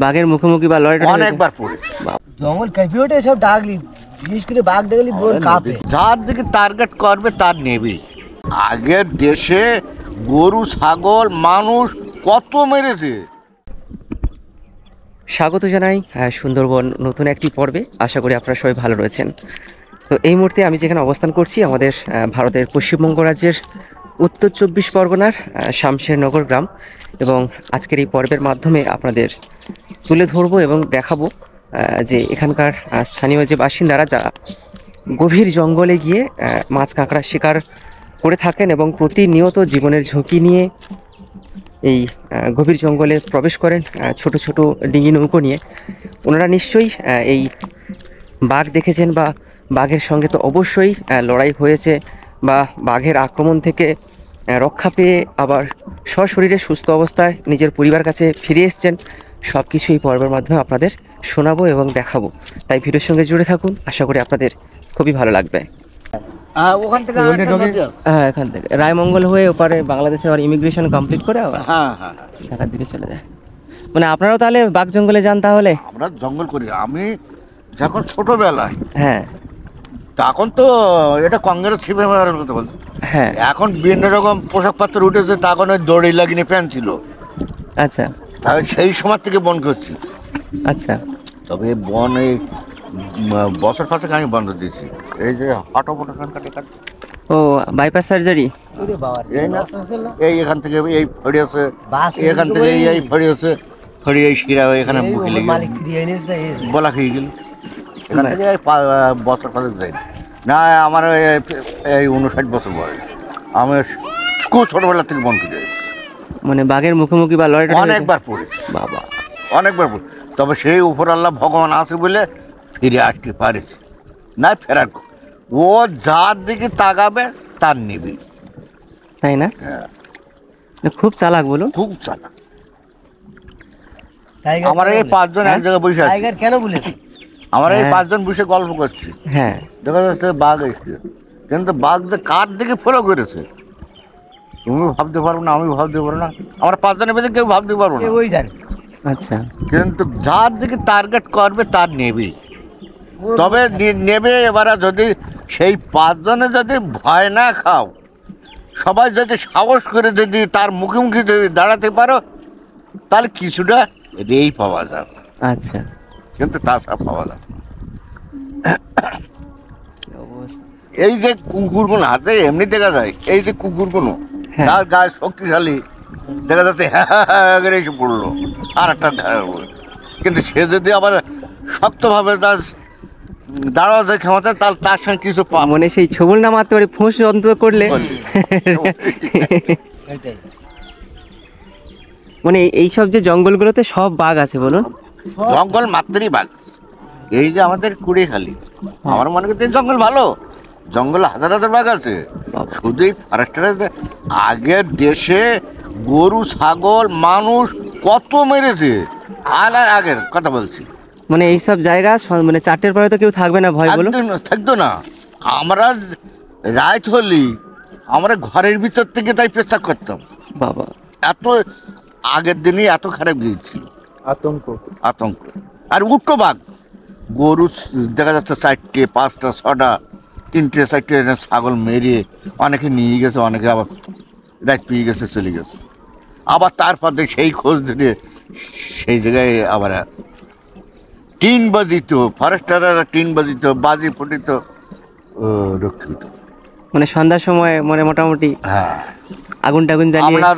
বাঘের মুখোমুখি বা লড়াই অনেকবার পড়েছি। জঙ্গল কেঁপে ওঠে সব ডাকলি, বিশেষ করে বাঘ দেখলি বোন কাঁপে। যার দিকে টার্গেট করবে তার নেবে। আগের দেশে গরু ছাগল মানুষ কত মেরেছে। স্বাগত জানাই সুন্দরবন নতুন একটি পর্বে। আশা করি আপনারা সবাই ভালো রয়েছেন। তো এই মুহূর্তে আমি যেখানে অবস্থান করছি আমাদের ভারতের পশ্চিমবঙ্গ রাজ্যের উত্তর 24 পরগনার শামশেরনগর গ্রাম, এবং আজকের এই পর্বের মাধ্যমে আপনাদের তুলে ধরবো এবং দেখাবো যে এখানকার স্থানীয় যে বাসিন্দারা যারা গভীর জঙ্গলে গিয়ে মাছ কাঁকড়া শিকার করে থাকেন এবং প্রতিনিয়ত জীবনের ঝুঁকি নিয়ে এই গভীর জঙ্গলে প্রবেশ করেন ছোট ছোট ডিঙি নৌকো নিয়ে। ওনারা নিশ্চয়ই এই বাঘ দেখেছেন বা বাঘের সঙ্গে তো অবশ্যই লড়াই হয়েছে, বা বাঘের আক্রমণ থেকে রক্ষা পেয়ে আবার সশরীরে সুস্থ অবস্থায় নিজের পরিবার কাছে ফিরে এসেছেন। সব কিছু এই পর্বের মাধ্যমে আপনাদের শোনাবো এবং দেখাবো, তাই ভিডিওর সঙ্গে জুড়ে থাকুন। আশা করি আপনাদের খুবই ভালো লাগবে। ওখান থেকে হ্যাঁ, এখান থেকে রায়মঙ্গল হয়ে ওপারে বাংলাদেশে আবার ইমিগ্রেশন কমপ্লিট করে আবার হ্যাঁ ঢাকার দিকে চলে যায়। মানে আপনারাও তাহলে বাঘ জঙ্গলে যান তাহলে? আমরা জঙ্গল করি। আমি যখন ছোটবেলায়, হ্যাঁ তখন তো এটা কংগ্রেস ছিপে মারার কথা বলতো। হ্যাঁ, এখন বিভিন্ন রকম পোশাক পত্র উঠেছে, তখন ওই দড়ি লাগিয়ে প্যান্ট ছিল। আচ্ছা তাহলে সেই সময় থেকে বন করছি। আচ্ছা। তবে বন এই বছর পাঁচেক আমি বন্ধ দিয়েছি। এই যে হাঁটো ও বাইপাস সার্জারি। এই না, এই এখান থেকে এই ফড়িয়েছে, এখান থেকে এই ফড়িয়েছে, ফড়িয়ে এই শিরা এখানে বুকে লেগে বলা খেয়ে গেল। এখান থেকে বছর পাঁচেক যাই না। আমার এই 59 বছর বয়স। আমি খুব ছোটবেলা থেকে বন করে মানে বাঘের মুখোমুখি বা লড়াই অনেকবার পড়েছি বাবা, অনেকবার পড়ি। তবে সেই উপর আল্লাহ ভগবান আছে বলে ফিরে আসতে পারেছি, না ফেরার। ও যার দিকে তাকাবে তার নেবে, তাই না? হ্যাঁ, খুব চালাক বলুন। খুব চালাক। আমার এই 5 জন এক জায়গায় বসে আছে। কেন বলেছি? আমার এই 5 জন বসে গল্প করছি, হ্যাঁ, দেখা যাচ্ছে বাঘ এসছে, কিন্তু বাঘ যে কার দিকে ফলো করেছে তুমি ভাবতে পারবো না, আমি ভাবতে পারবো না, আমার 5 জনের ভেতরে কেউ ভাবতে পারবো না। ওই জানে। আচ্ছা, কিন্তু যার দিকে টার্গেট করবে তার নেবে। তবে নেবে। এবারে যদি সেই 5 জনে যদি ভয় না খাও, সবাই যদি সাহস করে যদি তার মুখে মুখে যদি দাঁড়াতে পারো, তাহলে কিছুটা রেই পাওয়া যাবে। আচ্ছা, কিন্তু তাছাড়া পাওয়া যাবে। এই যে কুকুরগুলো হাতে এমনি দেখা যায়, এই যে কুকুরগুলো তার গায়ে শক্তিশালী দেখা যাচ্ছে, হ্যাঁ করে এসে পড়লো আর একটা, কিন্তু সে যদি আবার শক্তভাবে তার দাঁড়াও যে ক্ষমতা, তাহলে তার সঙ্গে কিছু মানে সেই ছবল না মারতে পারি, ফোঁস অন্তত করলে। মানে এইসব যে জঙ্গলগুলোতে সব বাঘ আছে বলুন? জঙ্গল মাত্রই বাঘ। এই যে আমাদের কুড়িখালি, আমার মনে করতে জঙ্গল ভালো, জঙ্গলে হাজার হাজার বাঘ আছে। শুধু এই ফরেস্টারের আগের দেশে গরু ছাগল মানুষ কত মেরেছে। আর আগের কথা বলছি, মানে এইসব জায়গা মানে 4টের পরে তো কেউ থাকবে না, ভয় বলুন? থাকতো না। আমরা রাত হলি আমরা ঘরের ভিতর থেকে তাই পেশাব করতাম বাবা। এত আগের দিনই এত খারাপ গিয়েছিল, আতঙ্ক আতঙ্ক। আর উঠো বাঘ, গরু দেখা যাচ্ছে 4টে 5টা 6টা 3টে 4টে ছাগল মেরে অনেকে নিয়ে গেছে, অনেকে আবার রাত পেয়ে গেছে, চলে গেছে। আবার তারপর সেই খোঁজ ধরে সেই জায়গায় আবার টিন বাজিত, ফরেস্টাররা টিন বাজিত, বাজি ফুটিত, রক্ষিত। মানে সন্ধ্যার সময় মানে মোটামুটি হ্যাঁ, আগুন টাগুন জ্বালিয়ে। আপনার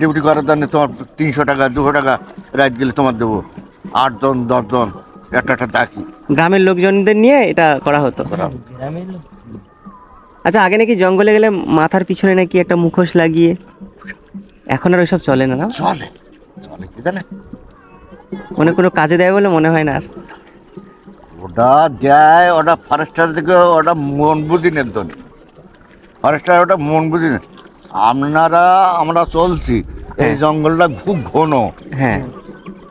ডিউটি করার জন্য তোমার 300 টাকা 200 টাকা রাত গেলে তোমার দেবো। 8 জন 10 জন একটা ডাকি, গ্রামের লোকজনদের নিয়ে এটা করা হতো। আচ্ছা, আগে নাকি জঙ্গলে গেলে মাথার পিছনে নাকি একটা মুখোশ লাগিয়ে, এখন আর ওইসব চলে না? না চলে, চলে কি জানে, মানে কোনো কাজে দেয় বলে মনে হয় না আর। ওটা দেয়, ওটা ফরেস্টার থেকে ওটা মন বুঝি নেন তো, ফরেস্টার ওটা মন বুঝি নেন। আমরা চলছি, এই জঙ্গলটা খুব ঘন। হ্যাঁ,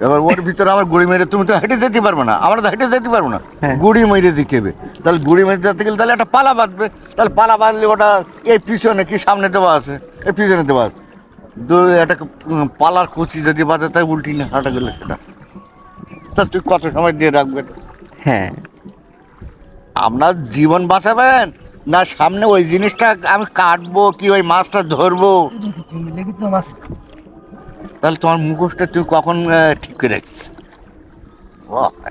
এবার ওর ভিতরে আমার গুড়ি মেরে, তুমি তো হেঁটে যেতে পারবে না, আমরা তো হেঁটে যেতে পারবো না, গুড়ি মেরে দিতে হবে। তাহলে গুড়ি মেরে যেতে গেলে তাহলে একটা পালা বাঁধবে, তাহলে পালা বাঁধলে ওটা এই পিছনে কি সামনে দেওয়া আছে, এই পিছনে দেওয়া আছে, একটা পালার কুচি যদি বাজে তাই উল্টি না হাঁটা গেলে সেটা, তা তুই কত সময় দিয়ে রাখবেন? হ্যাঁ আপনার জীবন বাঁচাবেন না সামনে ওই জিনিসটা আমি কাটবো কি ওই মাছটা ধরবো? লেগে তো মাছ। তাহলে তোমার মুখোশটা তুই কখন ঠিক করে রাখিস?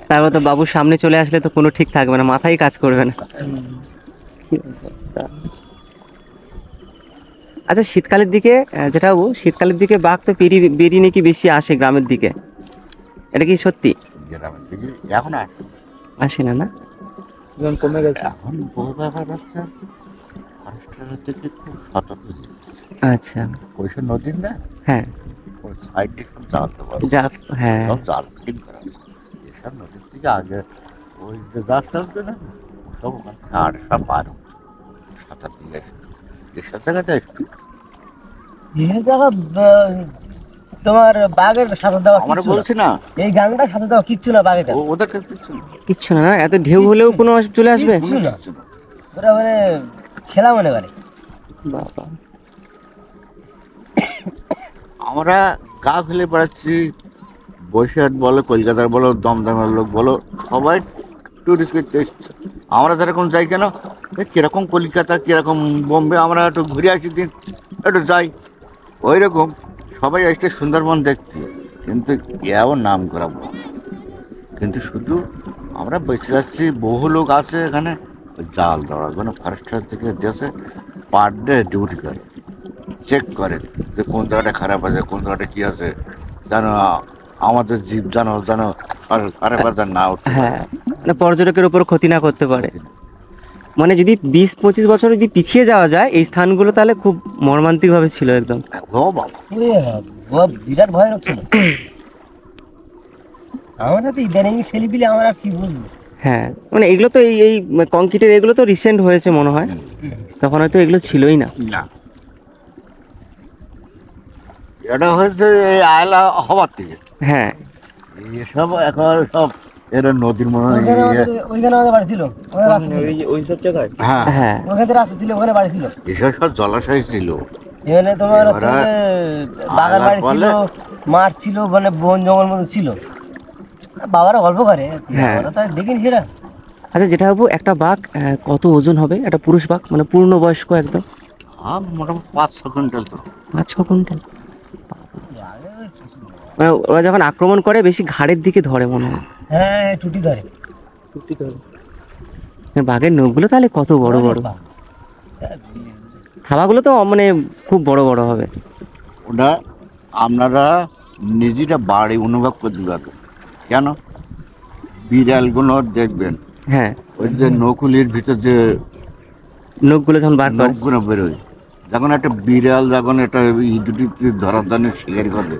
তারপর তো বাবুর সামনে চলে আসলে তো কোনো ঠিক থাকবে না, মাথায় কাজ করবে না। কি অবস্থা। আচ্ছা শীতকালের দিকে যেটা বাবু, শীতকালের দিকে বাঘ তো বেরিয়ে নাকি বেশি আসে গ্রামের দিকে, এটা কি সত্যি? গ্রামের দিকে এখন আসে, আসে না? না এখন কমে গেছে। এখন বহু ব্যাপার হচ্ছে ফরেস্টের থেকে খুব সতর্ক দিচ্ছে। আচ্ছা ওইসব নদীর না, হ্যাঁ ওই সাইডে সব জানতে পারো, যা হ্যাঁ সব জাল ফিটিং করা আছে। এসব নদীর থেকে আগে ওই যে গাছটা উঠবে না, সব ওখানে আর সব পার সাঁতার দিয়ে আসে। এসব জায়গাতে একটু এই জায়গা তোমার বাঘের সাথে দেওয়া আমরা কিচ্ছু না। বলছি না, এই গাংটা সাথে দেওয়া কিচ্ছু না বাঘের। ওদের কাছে কিছু না। কিচ্ছু না, না এত ঢেউ হলেও কোনো চলে আসবে? কিচ্ছু না, ওরা মানে খেলা মনে করে। বাবা আমরা গা খুলে বেড়াচ্ছি, বসিরহাট বলো, কলকাতার বলো, দমদমের লোক বলো, সবাই টুরিস্ট করতে এসছে। আমরা যেরকম যাই কেন, কীরকম কলকাতা, কীরকম বোম্বে, আমরা একটু ঘুরে আসি দিন, একটু যাই। ওই রকম সবাই আসছে সুন্দরবন দেখছি, কিন্তু এও নাম করাবো, কিন্তু শুধু আমরা বেঁচে যাচ্ছি। বহু লোক আছে এখানে ওই জাল দেওয়া, কোনো ফরেস্টার থেকে দেশে পার ডে ডিউটি করে, চেক করে যে কোন জায়গাটা খারাপ আছে, কোন জায়গাটা কী আছে, যেন আমাদের জীব যেন যেন খারাপ আছে না উঠতে পারে। হ্যাঁ, মানে পর্যটকের উপর ক্ষতি না করতে পারে। মানে যদি 20-25 বছর যদি পিছিয়ে যাওয়া যায় এই স্থানগুলো, তাহলে খুব মর্মান্তিকভাবে ছিল একদম। ও বাবা, বিরাট ভয় হচ্ছিল। আমরা তো ইদানিং সেলিপিলে আমরা আর কি বুঝবো। হ্যাঁ মানে এগুলো তো এই এই কংক্রিটের এগুলো তো রিসেন্ট হয়েছে মনে হয়, তখন হয়তো এগুলো ছিলই না। না এটা হয়েছে এই আয়লা হবার থেকে। হ্যাঁ এসব এখন সব এরা নদীর মনে হয় ওইখানে আমাদের বাড়ি ছিল, ওখানে রাস্তা ছিল। ওই সব জায়গায় হ্যাঁ, হ্যাঁ ওখানে রাস্তা ছিল, ওখানে বাড়ি ছিল। এসব সব জলাশয় ছিল। এখানে তোমার হচ্ছে এবারে বাগান বাড়ি ছিল, বলে- মাঠ ছিল, মানে বন জঙ্গল মতো ছিল। বাবারা গল্প করে, হ্যাঁ। আমরা তো আর দেখিনি সেটা। আচ্ছা যেটা বাবু, একটা বাঘ কত ওজন হবে, একটা পুরুষ বাঘ মানে পূর্ণবয়স্ক একদম? মোটামুটি 5-6 কুইন্টাল তো। 5-6 কুইন্টাল। মানে ওরা যখন আক্রমণ করে বেশি ঘাড়ের দিকে ধরে মনে হয়। হ্যাঁ টুটি ধরে। বাঘের নখগুলো তাহলে কত বড় বড়, থাবাগুলো তো মানে খুব বড় বড় হবে। ওটা আপনারা নিজেরা বাড়ি অনুভব করতে পারবেন। কেন? বিড়ালগুলো দেখবেন হ্যাঁ ওই যে নকুলির ভিতর যে নখগুলো যখন বার করে। নখগুলো বেরোয়, যখন একটা বিড়াল যখন একটা দুটি ধরার জন্য শিকারি করে,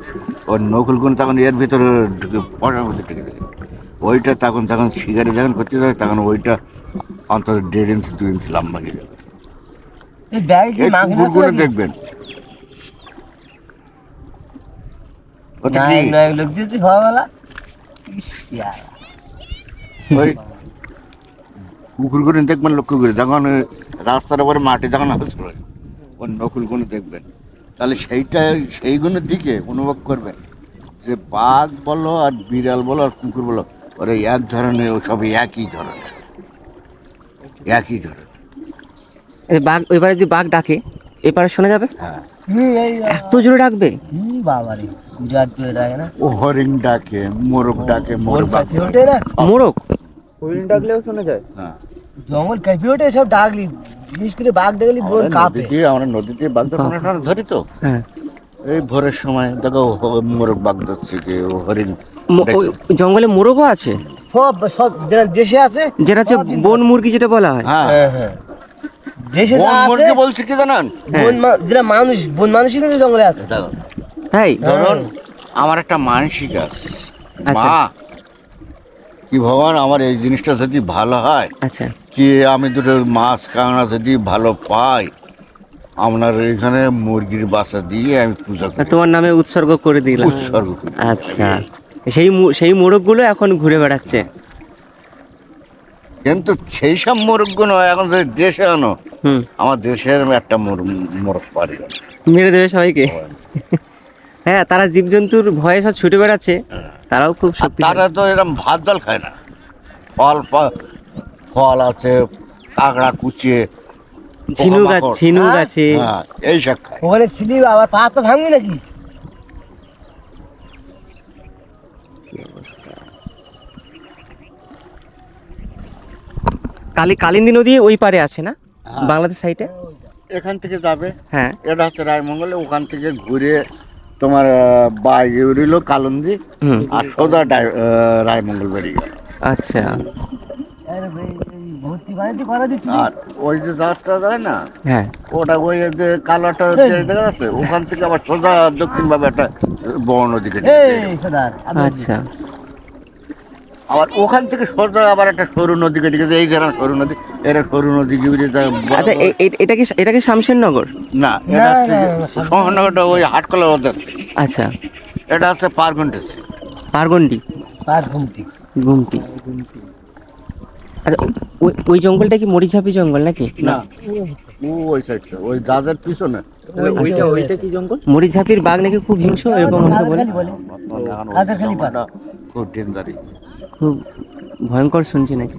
ওর নকুলগুলো তখন এর ভিতরে ঢুকে পড়ার মধ্যে ঢুকে যায়। ওইটা তখন যখন শিকারি যখন করতে যায়, তখন ওইটা অন্তত 1.5 ইঞ্চি 2 ইঞ্চি লম্বা গিয়ে যাবে। এই ব্যাগে কি এই মাংস আছে কুকুরগুলো নাকি? দেখবেন, ওটা না, কি না, লোক দিয়েছি ভয়বেলা। ইস, ইয়ার। ওই কুকুরগুলো দেখবেন, লক্ষ্য করে যখন ওই রাস্তার উপরে মাঠে যখন আসবে ওই নকুলগুলো দেখবেন, তাহলে সেইগুলোর দিকে অনুভব করবেন যে বাঘ বলো আর বিড়াল বলো আর কুকুর বলো, ওরা এক ধরনের, সবই একই ধরনের, একই ধরনের। এই বাঘ এবারে যদি বাঘ ডাকে এবারে শোনা যাবে? হ্যাঁ, এই এত জোরে ডাকবে? বাবারে, বিরাট জোরে ডাকে না? ও হরিণ ডাকে, মোরগ ডাকে, মোরগ জঙ্গল কাঁপিয়ে ওঠে না? মোরগ? হ্যাঁ, জঙ্গল কাঁপিয়ে ওঠে সব ডাকলি, বিশেষ করে বাঘ ডাকলি বন কাঁপে। আমরা নদীতে বাঘ যখন একটা ধরি তো, হ্যাঁ এই ভোরের সময় দেখো মোরগ বাঘ ধরছে, কি ও হরিণ ওই জঙ্গলে মোরগও আছে, সব সব যেটা দেশে আছে, যেটা হচ্ছে বন মুরগি যেটা বলা হয়। হ্যাঁ, হ্যাঁ হ্যাঁ, দেশে যা বন আছে মুরগি বলছে কি জানেন? যেটা মানুষ, বন মানুষই কিন্তু জঙ্গলে আছে। দেখো, তাই? ধরুন আমার একটা মানসিক আছে, আচ্ছা। মা কি ভগবান আমার এই জিনিসটা যদি ভালো হয়, আচ্ছা কি আমি দুটো মাছ কাঁকড়া যদি ভালো পাই, আপনার এখানে মুরগির বাচ্চা দিয়ে আমি পূজা করি, তোমার নামে উৎসর্গ করে দিলাম। উৎসর্গ করি। আচ্ছা সেই মোরগগুলো এখন ঘুরে বেড়াচ্ছে। কিন্তু সেই সব মোরগগুলো এখন যদি দেশে আনো, হুম, আমার দেশের একটা মোরগ পারি মেরে দেবে সবাইকে। হ্যাঁ, তারা জীবজন্তুর ভয়ে সব ছুটে বেড়াচ্ছে, তারাও খুব আর শক্তি। তারা তো এরকম ভাত জল খায় না, ফল ফল আছে, কাঁকড়া কুচিয়ে, ঝিনুক পোকামাকড়, ঝিনুক আছে। হ্যাঁ এই সব খায়। ওখানে ছিলি আবার পা তো ভাঙবি নাকি? কি অবস্থা। কালিন্দী নদী ওই পারে আছে না, হ্যাঁ। বাংলাদেশ সাইডে? এখান থেকে যাবে, হ্যাঁ, এটা হচ্ছে রায়মঙ্গলে, ওখান থেকে ঘুরে তোমার বাইরে উড়িল কালন্দি, হুম, আর সোজা রায়মঙ্গল বেরিয়ে গেল। আচ্ছা, আরে ভাই, এই ভর্তি বাড়িতে করা দিচ্ছি। আর ওই যে জাহাজটা যায় না, হ্যাঁ, ওটা ওই যে কালারটা দেখা যাচ্ছে, ওখান থেকে আবার সোজা দক্ষিণ ভাবে একটা বড় নদী কেটে গেছে। এই সদার, আচ্ছা, আবার ওখান থেকে সোজা আবার একটা সরু নদী কেটে গেছে, এই যে একটা সরু নদী, এরা সরু নদী গিয়ে আচ্ছা। এটা কি শামশেরনগর? না, এটা হচ্ছে শহরনগরটা ওই হাটকলার মধ্যে। আচ্ছা, এটা হচ্ছে পারগন্টেস। পারগন্ডি, পাঁচ ঘুমটি। গুমটি। আচ্ছা, ওই জঙ্গলটা কি মরিচাপি জঙ্গল নাকি? না, ওই সাইডটা, ওই জাহাজের পিছনে। ওইটা কি জঙ্গল? মরিচাপির বাঘ নাকি খুব হিংস্র, এরকম অনেকে বলে। আধারখালি পার। খুব ডেঞ্জারি। খুব ভয়ঙ্কর শুনছি নাকি?